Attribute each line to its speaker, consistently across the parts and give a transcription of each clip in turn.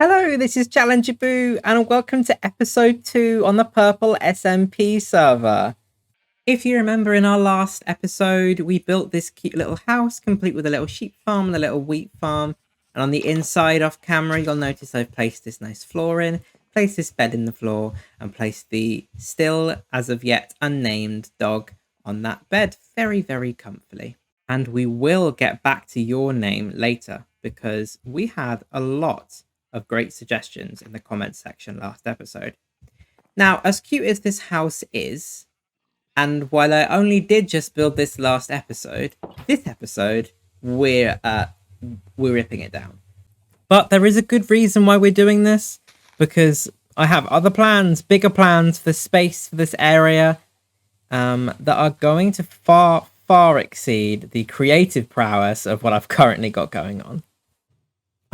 Speaker 1: Hello, this is Challenger Boo, and welcome to episode 2 on the Purple SMP server. If you remember in our last episode, we built this cute little house, complete with a little sheep farm and a little wheat farm. And on the inside off camera, you'll notice I've placed this nice floor in, placed this bed in the floor, and placed the still, as of yet, unnamed dog on that bed very, very comfortably. And we will get back to your name later, because we had a lot of great suggestions in the comments section last episode. Now, as cute as this house is, and while I only did just build this last episode, this episode, we're ripping it down. But there is a good reason why we're doing this, because I have other plans, bigger plans for space for this area that are going to far, far exceed the creative prowess of what I've currently got going on.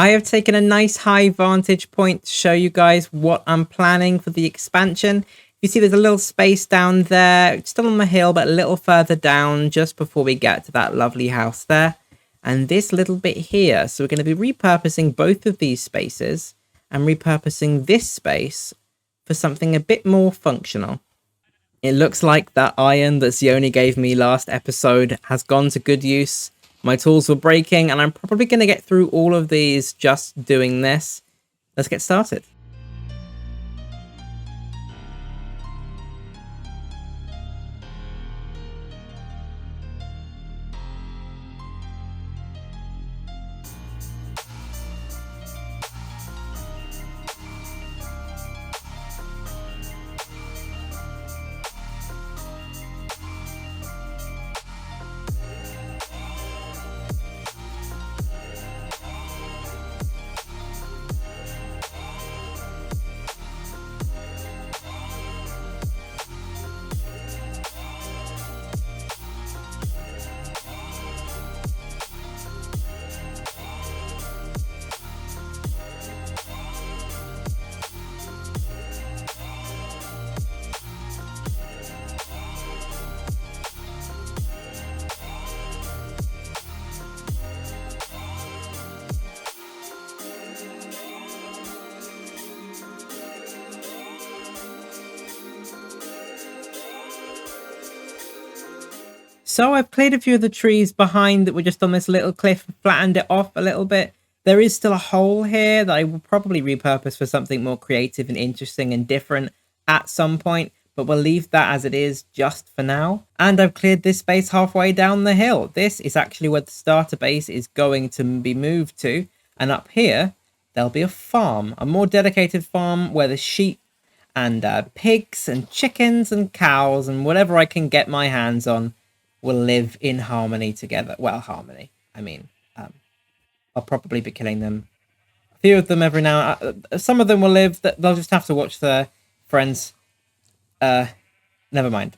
Speaker 1: I have taken a nice high vantage point to show you guys what I'm planning for the expansion. You see there's a little space down there, still on the hill, but a little further down just before we get to that lovely house there. And this little bit here. So we're going to be repurposing both of these spaces and repurposing this space for something a bit more functional. It looks like that iron that Sione gave me last episode has gone to good use. My tools were breaking, and I'm probably going to get through all of these just doing this. Let's get started. So I've cleared a few of the trees behind that were just on this little cliff and flattened it off a little bit. There is still a hole here that I will probably repurpose for something more creative and interesting and different at some point, but we'll leave that as it is just for now. And I've cleared this space halfway down the hill. This is actually where the starter base is going to be moved to. And up here, there'll be a farm, a more dedicated farm where the sheep and pigs and chickens and cows and whatever I can get my hands on will live in harmony together. Well, harmony. I mean, I'll probably be killing them. A few of them every now. Some of them will live. They'll just have to watch their friends. Never mind.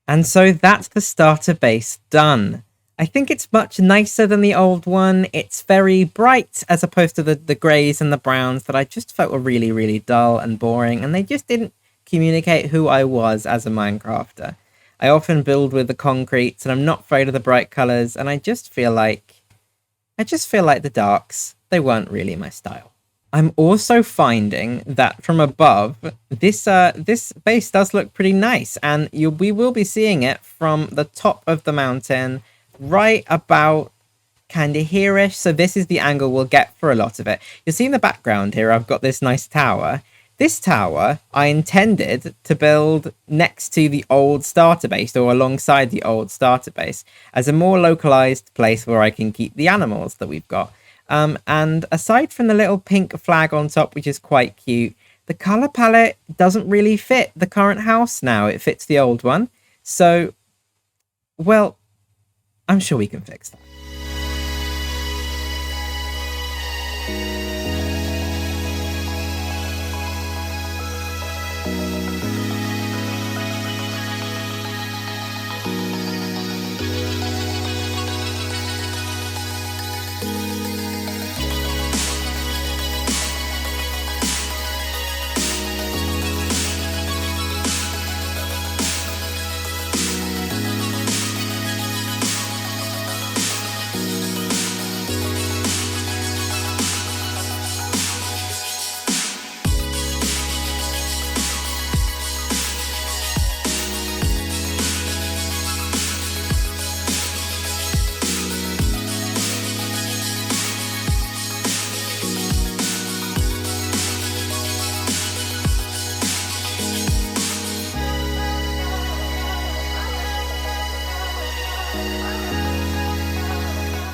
Speaker 1: And so that's the starter base done. I think it's much nicer than the old one. It's very bright as opposed to the greys and the browns that I just felt were really, really dull and boring. And they just didn't communicate who I was as a Minecrafter. I often build with the concretes and I'm not afraid of the bright colors, and I just feel like the darks, they weren't really my style. I'm also finding that from above, this base does look pretty nice, and we will be seeing it from the top of the mountain, right about kind of here-ish. So this is the angle we'll get for a lot of it. You'll see in the background here, I've got this nice tower. This tower I intended to build next to the old starter base, or alongside the old starter base, as a more localized place where I can keep the animals that we've got. And aside from the little pink flag on top, which is quite cute, the color palette doesn't really fit the current house now. It fits the old one. So, well, I'm sure we can fix that.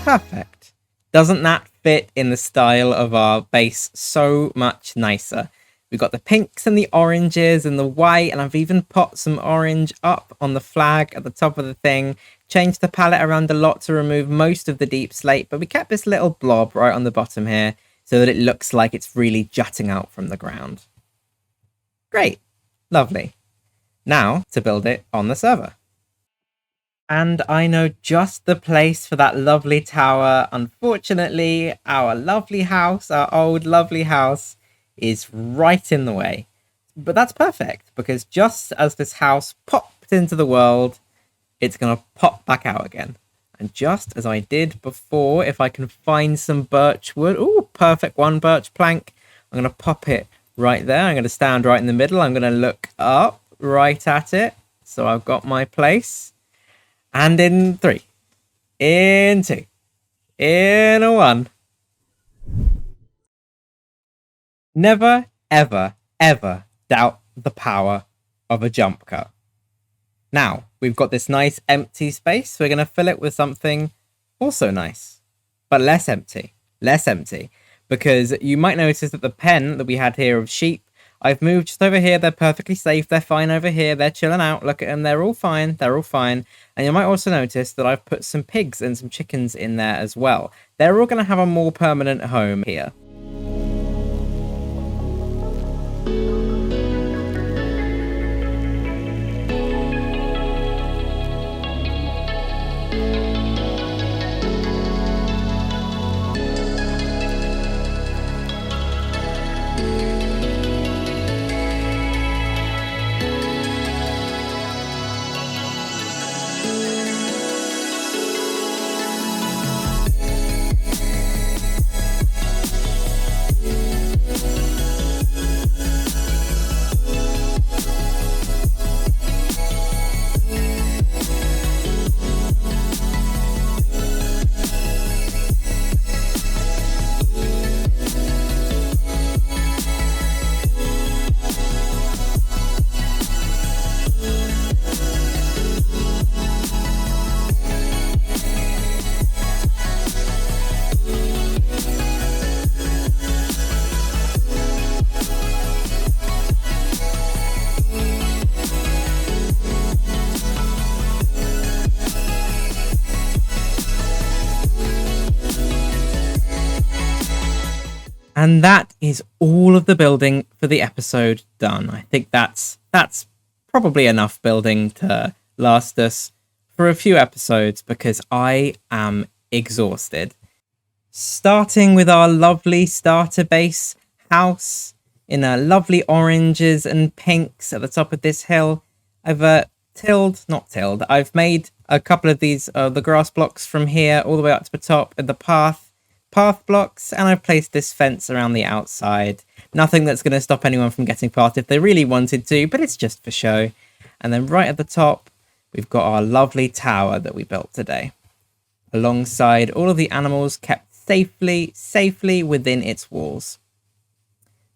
Speaker 1: Perfect. Doesn't that fit in the style of our base so much nicer? We've got the pinks and the oranges and the white, and I've even put some orange up on the flag at the top of the thing. Changed the palette around a lot to remove most of the deep slate, but we kept this little blob right on the bottom here so that it looks like it's really jutting out from the ground. Great. Lovely. Now to build it on the server. And I know just the place for that lovely tower. Unfortunately, our lovely house, our old lovely house, is right in the way. But that's perfect, because just as this house popped into the world, it's going to pop back out again. And just as I did before, if I can find some birch wood, ooh, perfect, one birch plank, I'm going to pop it right there. I'm going to stand right in the middle. I'm going to look up right at it. So I've got my place. And in 3, in 2, in 1. Never, ever, ever doubt the power of a jump cut. Now, we've got this nice empty space. We're going to fill it with something also nice, but less empty, because you might notice that the pen that we had here of sheep, I've moved just over here. They're perfectly safe. They're fine over here. They're chilling out. Look at them. They're all fine. They're all fine. And you might also notice that I've put some pigs and some chickens in there as well. They're all going to have a more permanent home here. And that is all of the building for the episode done. I think that's probably enough building to last us for a few episodes, because I am exhausted. Starting with our lovely starter base house, in lovely oranges and pinks at the top of this hill. I've I've made a couple of these, the grass blocks from here all the way up to the top of the path blocks, and I've placed this fence around the outside. Nothing that's going to stop anyone from getting past if they really wanted to, but it's just for show. And then right at the top, we've got our lovely tower that we built today, alongside all of the animals kept safely within its walls.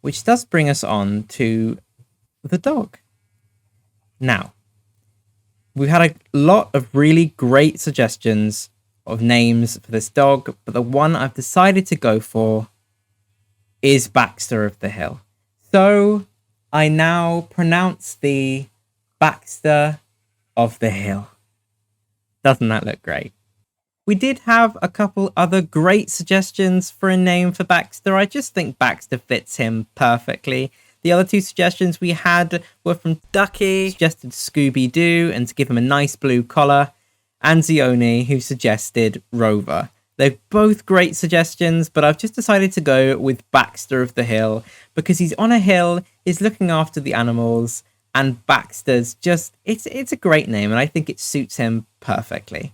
Speaker 1: Which does bring us on to the dog. Now, we've had a lot of really great suggestions of names for this dog, but the one I've decided to go for is Baxter of the Hill. So I now pronounce the Baxter of the Hill. Doesn't that look great? We did have a couple other great suggestions for a name for Baxter. I just think Baxter fits him perfectly. The other two suggestions we had were from Ducky, who suggested Scooby-Doo and to give him a nice blue collar, and Zioni, who suggested Rover. They're both great suggestions, but I've just decided to go with Baxter of the Hill because he's on a hill, he's looking after the animals, and Baxter's just, it's a great name, and I think it suits him perfectly.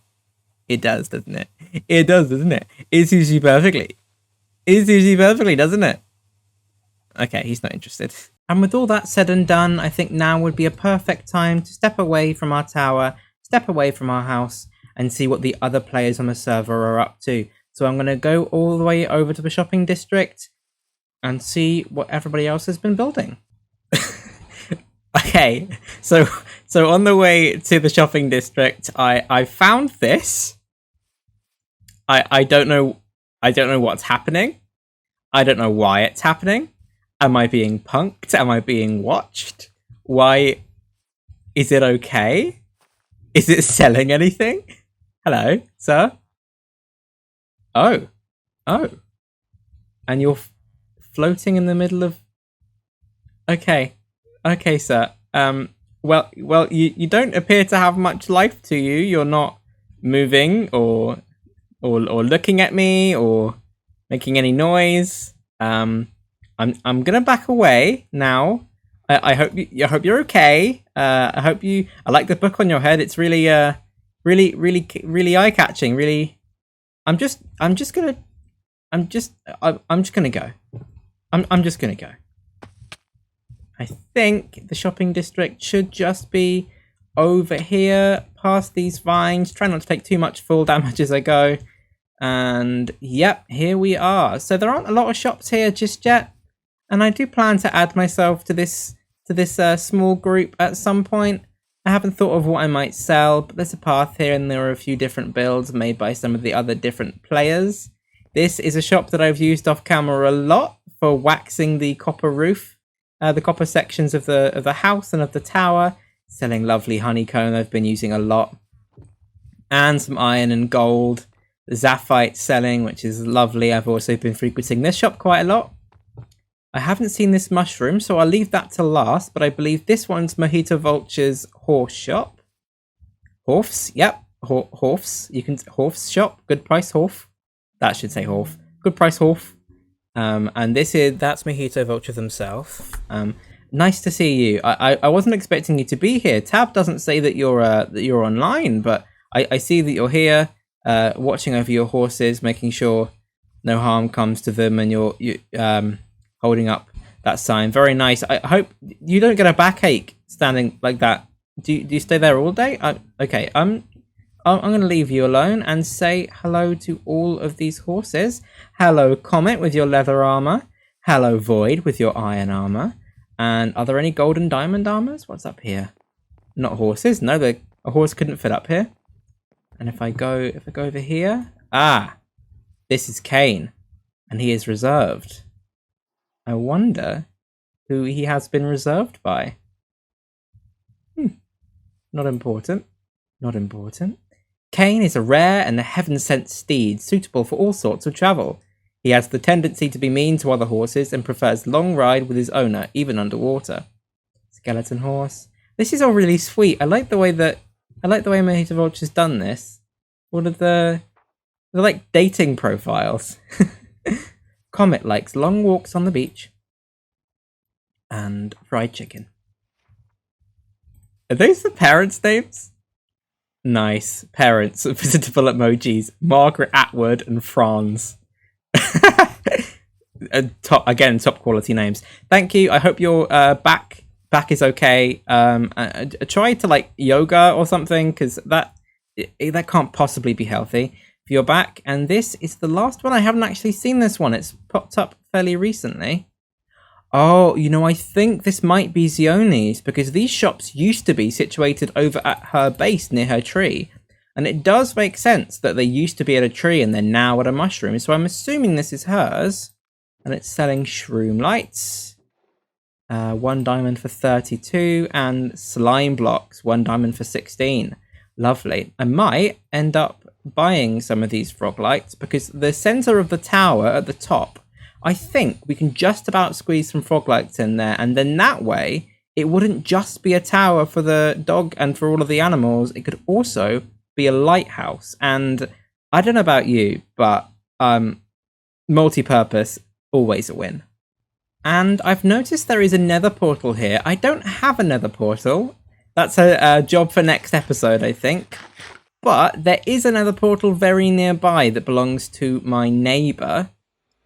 Speaker 1: It does, doesn't it? It does, doesn't it? It suits you perfectly. It suits you perfectly, doesn't it? Okay, he's not interested. And with all that said and done, I think now would be a perfect time to step away from our tower, step away from our house, and see what the other players on the server are up to. So I'm going to go all the way over to the shopping district and see what everybody else has been building. Okay, so on the way to the shopping district, I found this. I don't know what's happening. I don't know why it's happening. Am I being punked? Am I being watched? Why? Is it okay? Is it selling anything? Hello, sir? Oh. And you're floating in the middle of... Okay, sir. Well, you don't appear to have much life to you. You're not moving or looking at me or making any noise. I'm gonna back away now. I hope you're okay. I like the book on your head. It's really really eye catching. Really, I'm just gonna go. I'm just gonna go. I think the shopping district should just be over here, past these vines. Try not to take too much full damage as I go. And yep, here we are. So there aren't a lot of shops here just yet. And I do plan to add myself to this small group at some point. I haven't thought of what I might sell, but there's a path here and there are a few different builds made by some of the other different players. This is a shop that I've used off camera a lot for waxing the copper roof. The copper sections of the house and of the tower, selling lovely honeycomb I've been using a lot, and some iron and gold. The Zaphite selling, which is lovely. I've also been frequenting this shop quite a lot. I haven't seen this mushroom, so I'll leave that to last, but I believe this one's Mojito Vulture's horse shop. Horfs, yep, Horfs. You can Horfs shop, good price Horf. That should say Horf. Good price Horf. And that's Mojito Vulture themselves. Nice to see you. I wasn't expecting you to be here. Tab doesn't say that you're online, but I see that you're here, watching over your horses, making sure no harm comes to them, and you're holding up that sign. Very nice. I hope you don't get a backache standing like that. Do you stay there all day? Okay. I'm going to leave you alone and say hello to all of these horses. Hello, Comet, with your leather armor. Hello, Void, with your iron armor. And are there any gold and diamond armors? What's up here? Not horses. No, a horse couldn't fit up here. And if I go over here, this is Kane, and he is reserved. I wonder who he has been reserved by. Not important. Not important. Kane is a rare and heaven-sent steed, suitable for all sorts of travel. He has the tendency to be mean to other horses and prefers long ride with his owner, even underwater. Skeleton horse. This is all really sweet. I like the way Mojito Vulture's done this. What are they're like dating profiles. Comet likes long walks on the beach. and fried chicken. Are those the parents' names? Nice. Parents, visitable emojis. Margaret Atwood and Franz. Top quality names. Thank you. I hope your back is okay. Try to like yoga or something, because that can't possibly be healthy for your back. And this is the last one. I haven't actually seen this one. It's popped up fairly recently. Oh, you know, I think this might be Zioni's, because these shops used to be situated over at her base near her tree. And it does make sense that they used to be at a tree and they're now at a mushroom. So I'm assuming this is hers. And it's selling shroom lights. 1 diamond for 32. And slime blocks. 1 diamond for 16. Lovely. I might end up buying some of these frog lights, because the center of the tower at the top, I think we can just about squeeze some frog lights in there, and then that way it wouldn't just be a tower for the dog and for all of the animals. It could also be a lighthouse. And I don't know about you, but multi-purpose, always a win. And I've noticed there is a nether portal here. I don't have a nether portal. That's a job for next episode, I think. But there is another portal very nearby that belongs to my neighbor.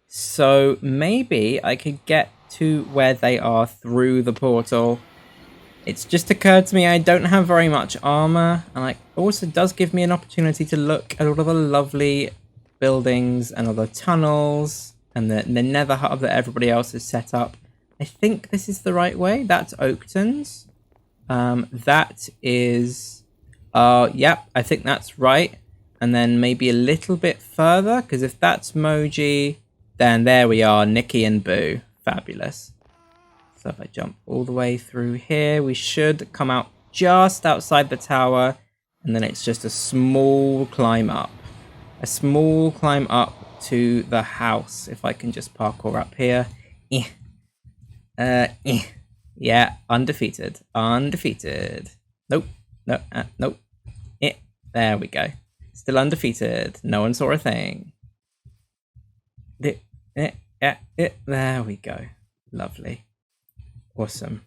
Speaker 1: So maybe I could get to where they are through the portal. It's just occurred to me I don't have very much armor, and it also does give me an opportunity to look at all of the lovely buildings and other tunnels and the nether hub that everybody else has set up. I think this is the right way. That's Oakton's. That is... yep, I think that's right. And then maybe a little bit further, because if that's Moji... then there we are, Nikki and Boo. Fabulous. So if I jump all the way through here, we should come out just outside the tower. And then it's just a small climb up. A small climb up to the house. If I can just parkour up here. Yeah, undefeated. Undefeated. Nope. No, nope. There we go. Still undefeated. No one saw a thing. There we go. Lovely. Awesome.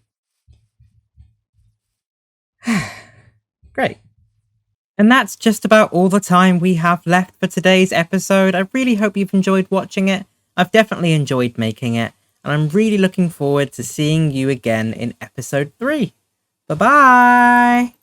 Speaker 1: Great. And that's just about all the time we have left for today's episode. I really hope you've enjoyed watching it. I've definitely enjoyed making it. And I'm really looking forward to seeing you again in episode 3. Bye-bye!